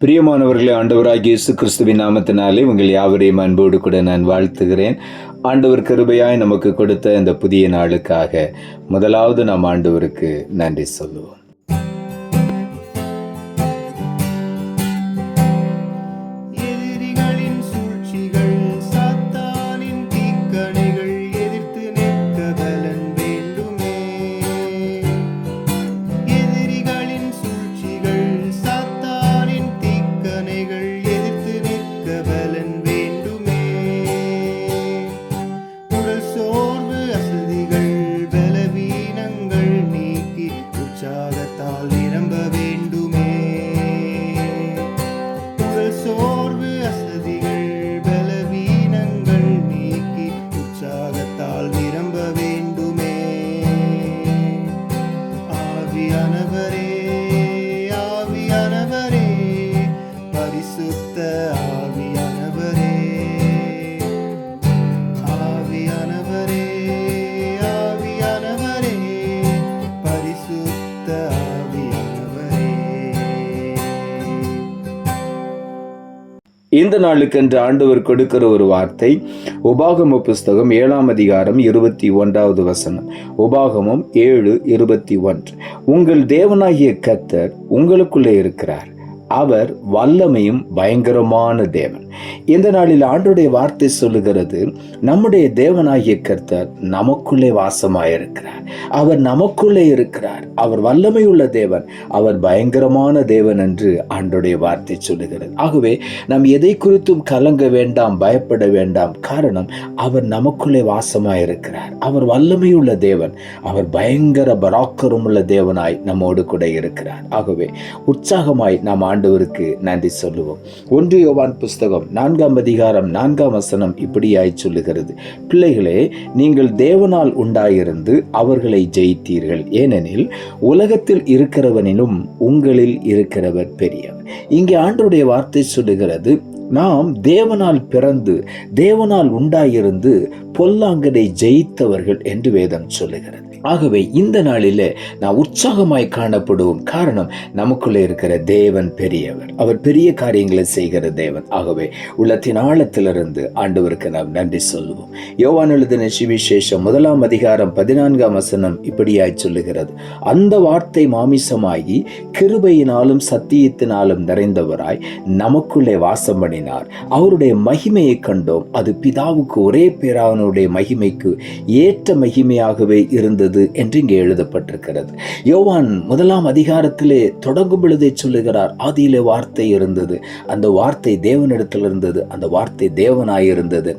பிரியமானவர்களே, ஆண்டவராகிய இயேசு கிறிஸ்துவின் நாமத்தினாலே உங்கள் யாவரையும் அன்போடு கூட நான் வாழ்த்துகிறேன். ஆண்டவர் கிருபையாய் நமக்கு கொடுத்த இந்த புதிய நாளுக்காக முதலாவது நாம் ஆண்டவருக்கு நன்றி சொல்லுவோம். இந்த நாளுக்கென்று ஆண்டவர் கொடுக்கிற ஒரு வார்த்தை உபாகம புஸ்தகம் 7ஆம் அதிகாரம் 21வது வசனம். உபாகமம் 7:21. உங்கள் தேவனாகிய கர்த்தர் உங்களுக்குள்ளே இருக்கிறார், அவர் வல்லமையும் பயங்கரமான தேவன். இந்த நாளில் ஆண்டவருடைய வார்த்தை சொல்லுகிறது, நம்முடைய தேவனாகிய கர்த்தர் நமக்குள்ளே வாசமாயிருக்கிறார், அவர் நமக்குள்ளே இருக்கிறார், அவர் வல்லமையுள்ள தேவன், அவர் பயங்கரமான தேவன் என்று ஆண்டவருடைய வார்த்தை சொல்லுகிறது. ஆகவே நாம் எதை குறித்தும் கலங்க வேண்டாம், பயப்பட வேண்டாம். காரணம், அவர் நமக்குள்ளே வாசமாயிருக்கிறார், அவர் வல்லமையுள்ள தேவன், அவர் பயங்கர பராக்கிரமுள்ள தேவனாய் நம்மோடு கூட இருக்கிறார். ஆகவே உற்சாகமாய் நாம் ஆண்டவருக்கு நன்றி சொல்லுவோம். 1 யோவான் புஸ்தகம் 4ஆம் அதிகாரம் 4ஆம் வசனம் இப்படியாய் சொல்லுகிறது, பிள்ளைகளே, நீங்கள் தேவனால் உண்டாயிருந்து அவர்களை ஜெயித்தீர்கள், ஏனெனில் உலகத்தில் இருக்கிறவனிலும் உங்களில் இருக்கிறவர் பெரியவர். இங்கே ஆண்டவருடைய வார்த்தை சொல்லுகிறது, நாம் தேவனால் பிறந்து தேவனால் உண்டாயிருந்து பொல்லாங்கனை ஜெயித்தவர்கள் என்று வேதம் சொல்லுகிறது. ஆகவே இந்த நாளிலே நான் உற்சாகமாய் காணப்படுவோம். காரணம், நமக்குள்ளே இருக்கிற தேவன் பெரியவர், அவர் பெரிய காரியங்களை செய்கிற தேவன். ஆகவே உள்ளத்தின் ஆழத்திலிருந்து ஆண்டவருக்கு நாம் நன்றி சொல்லுவோம். யோவான் எழுதின சுவிசேஷம் 1ஆம் அதிகாரம் 14ஆம் வசனம் இப்படியாய் சொல்லுகிறது, அந்த வார்த்தை மாமிசமாகி கிருபையினாலும் சத்தியத்தினாலும் நிறைந்தவராய் நமக்குள்ளே வாசம் பண்ணினார், அவருடைய மகிமையை கண்டோம், அது பிதாவுக்கு ஒரே பேரானுடைய மகிமைக்கு ஏற்ற மகிமையாகவே இருந்தது என்று இங்கே எழுதப்பட்டிருக்கிறது. யோவான் 1ஆம் அதிகாரத்திலே தொடங்கும் பொழுதே சொல்லுகிறார், ஆதியிலே வார்த்தை இருந்தது, அந்த வார்த்தை தேவனிடத்தில் இருந்தது, அந்த வார்த்தை தேவனாயிருந்தது.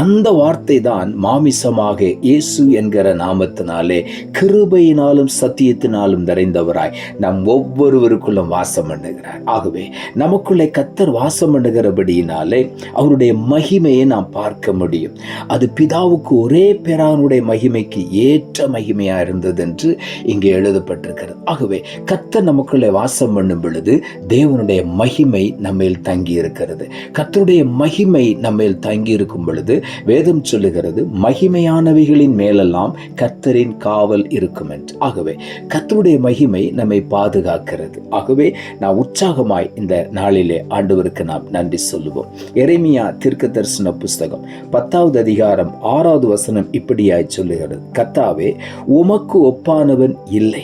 அந்த வார்த்தை தான் மாமிசமாக இயேசு என்கிற நாமத்தினாலே கிருபையினாலும் சத்தியத்தினாலும் நிறைந்தவராய் நம் ஒவ்வொருவருக்குள்ளும் வாசம் பண்ணுகிறார். ஆகவே நமக்குள்ளே கர்த்தர் வாசம் பண்ணுகிறபடியினாலே அவருடைய மகிமையை நாம் பார்க்க முடியும். அது பிதாவுக்கு ஒரே பேரானுடைய மகிமைக்கு ஏற்ற மகிமையா இருந்தது என்று இங்கே எழுதப்பட்டிருக்கிறது. ஆகவே கர்த்தர் நமக்குள்ளே வாசம் பண்ணும் பொழுது தேவனுடைய மகிமை நம்மேல் தங்கி இருக்கிறது. கர்த்தருடைய மகிமை நம்மேல் தங்கி இருக்கும் பொழுது வேதம் சொல்லுகிறது, மகிமையானவைகளின் மேலெல்லாம் கர்த்தரின் காவல் இருக்கும் என்று. ஆகவே கர்த்தருடைய மகிமை நம்மை பாதுகாக்கிறது. ஆகவே நான் உற்சாகமாய் இந்த நாளிலே ஆண்டவருக்கு நாம் நன்றி சொல்லுவோம். எரேமியா தீர்க்கதரிசன புஸ்தகம் 10ஆவது அதிகாரம் 6ஆவது வசனம் இப்படியாய் சொல்லுகிறது, கர்த்தாவே, உமக்கு ஒப்பானவன் இல்லை,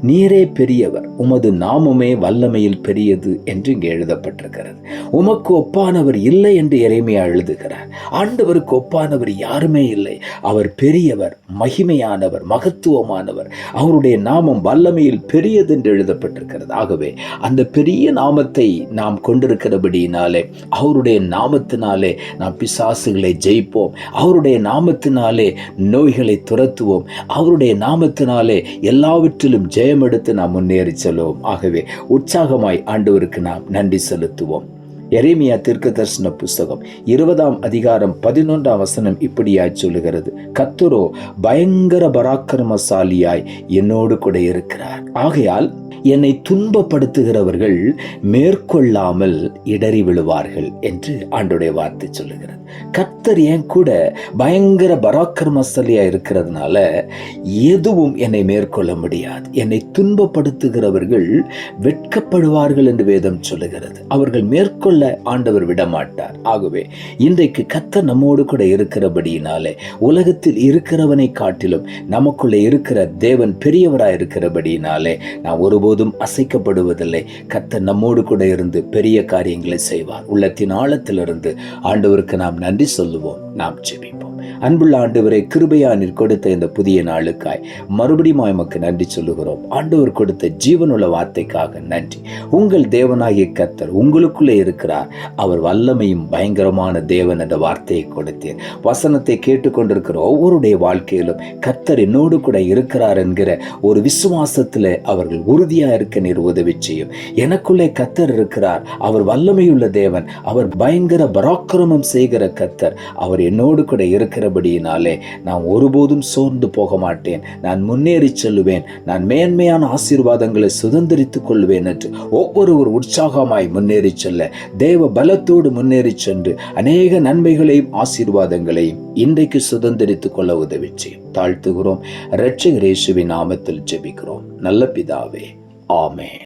நீரே பெரியவர், உமது நாமமே வல்லமையில் பெரியது என்று இங்கே எழுதப்பட்டிருக்கிறது. உமக்கு ஒப்பானவர் இல்லை என்று எரேமியா எழுதுகிறார். ஆண்டவருக்கு ஒப்பானவர் யாருமே இல்லை. அவர் பெரியவர், மகிமையானவர், மகத்துவமானவர், அவருடைய நாமம் வல்லமையில் பெரியது என்று எழுதப்பட்டிருக்கிறது. ஆகவே அந்த பெரிய நாமத்தை நாம் கொண்டிருக்கிறபடியினாலே அவருடைய நாமத்தினாலே நாம் பிசாசுகளை ஜெயிப்போம், அவருடைய நாமத்தினாலே நோய்களை துரத்துவோம், அவருடைய நாமத்தினாலே எல்லாவற்றிலும் ஜெயம் எடுத்து நாம் முன்னேறி செல்வோம். ஆகவே உற்சாகமாய் ஆண்டவருக்கு நாம் நன்றி செலுத்துவோம். எரேமியா தீர்க்கதரிசன புஸ்தகம் 20ஆம் அதிகாரம் 11ஆம் வசனம் இப்படியாய் சொல்லுகிறது, கர்த்தரோ பயங்கர பராக்கிரமசாலியாய் என்னோடு கூட இருக்கிறார். ஆகையால் என்னை துன்பப்படுத்துகிறவர்கள் மேற்கொள்ளாமல் இடறி விழுவார்கள் என்று ஆண்டவருடைய வார்த்தை சொல்லுகிறது. கர்த்தர் என் கூட பயங்கர பராக்கிரமசாலியா இருக்கிறதுனால எதுவும் என்னை மேற்கொள்ள முடியாது. என்னை துன்பப்படுத்துகிறவர்கள் வெட்கப்படுவார்கள் என்று வேதம் சொல்லுகிறது. அவர்கள் மேற்கொள்ள ஆண்டவர் விடமாட்டார். ஆகவே இன்றைக்கு கர்த்தர் நம்மோடு கூட இருக்கிறபடியினாலே உலகத்தில் இருக்கிறவனை காட்டிலும் நமக்குள்ளே இருக்கிற தேவன் பெரியவராய் இருக்கிறபடியினாலே நான் ஒருபோதும் அசைக்கப்படுவதில்லை. கர்த்தர் நம்மோடு கூட இருந்து பெரிய காரியங்களை செய்வார். உள்ளத்தின் ஆழத்திலிருந்து ஆண்டவருக்கு நாம் நன்றி சொல்லுவோம். நாம் ஜெபிப்போம். அன்புள்ள ஆண்டவரே, கிருபையா நீர் கொடுத்த இந்த புதிய நாளுக்காய் மறுபடியும் எமக்கு நன்றி சொல்லுகிறோம். ஆண்டவர் கொடுத்த ஜீவனுள்ள வார்த்தைக்காக நன்றி. உங்கள் தேவனாகிய கர்த்தர் உங்களுக்குள்ளே இருக்கிறார். அவர் வல்லமையும் பயங்கரமான தேவன் என்ற வார்த்தையை கொடுத்தேன். வசனத்தை கேட்டுக்கொண்டிருக்கிற ஒவ்வொருடைய வாழ்க்கையிலும் கர்த்தர் என்னோடு கூட இருக்கிறார் என்கிற ஒரு விசுவாசத்தில் அவர்கள் உறுதியா இருக்க நீர் உதவி செய்யும். எனக்குள்ளே கர்த்தர் இருக்கிறார். அவர் வல்லமையுள்ள தேவன். அவர் பயங்கர பராக்கிரமம் செய்கிற கர்த்தர். அவர் என்னோடு கூட இருக்கிறபடியினாலே நான் ஒருபோதும் சோர்ந்து போக மாட்டேன். நான் முன்னேறி செல்லுவேன். நான் மேன்மையான ஆசீர்வாதங்களை சுதந்திரித்துக் கொள்வேன் என்று ஒவ்வொருவர் உற்சாகமாய் முன்னேறி செல்ல, தேவ பலத்தோடு முன்னேறி சென்று அநேக நன்மைகளையும் ஆசீர்வாதங்களையும் இன்றைக்கு சுதந்திரித்துக் கொள்ள உதவி செய்யும். தாழ்த்துகிறோம். இரட்சகர் இயேசுவின் நாமத்தில் ஜெபிக்கிறோம் நல்ல பிதாவே, ஆமென்.